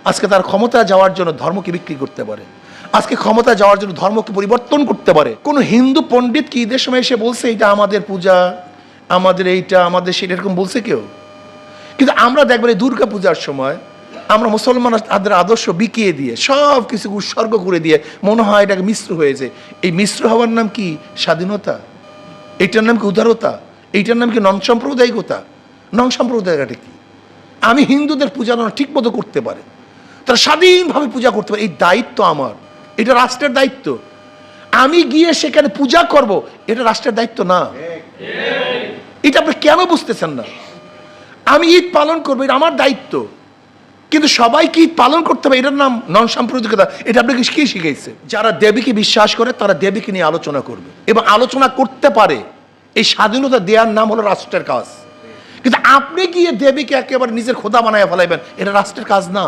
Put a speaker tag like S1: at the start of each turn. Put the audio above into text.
S1: আজকে তার ক্ষমতা যাওয়ার জন্য ধর্মকে বিক্রি করতে পারে, আজকে ক্ষমতা যাওয়ার জন্য ধর্মকে পরিবর্তন করতে পারে। কোন হিন্দু পণ্ডিত কি ঈদের সময় এসে বলছে এটা আমাদের পূজা, আমাদের এইটা, আমাদের সেটা, এরকম বলছে কেউ? কিন্তু আমরা দেখবেন এই দুর্গা পূজার সময় আমরা মুসলমানদের আদর্শ বিকিয়ে দিয়ে সব কিছু উৎসর্গ করে দিয়ে মনে হয় এটাকে মিশ্র হয়েছে। এই মিশ্র হওয়ার নাম কি? স্বাধীনতা। এইটার নাম কি উদারতা? এইটার নাম কি নন সাম্প্রদায়িকতা? নন সাম্প্রদায়িকতা কি? আমি হিন্দুদের পূজা ঠিক মতো করতে পারে, তারা স্বাধীনভাবে পূজা করতে পারে, এই দায়িত্ব আমার, এটা রাষ্ট্রের দায়িত্ব। আমি গিয়ে সেখানে পূজা করব, এটা রাষ্ট্রের দায়িত্ব না। এটা আপনি কেন বুঝতেছেন না? আমি ঈদ পালন করবো, এটা আমার দায়িত্ব। কিন্তু সবাইকে ঈদ পালন করতে হবে, এটার নাম নন সাম্প্রদায়িকতা। এটা আপনাকে কি শিখেছে? যারা দেবীকে বিশ্বাস করে তারা দেবীকে নিয়ে আলোচনা করবে এবং আলোচনা করতে পারে। এই স্বাধীনতা দেওয়ার নাম হলো রাষ্ট্রের কাজ। কিন্তু আপনি গিয়ে দেবীকে একেবারে নিজের খোদা বানায় ফেলাইবেন, এটা রাষ্ট্রের কাজ না।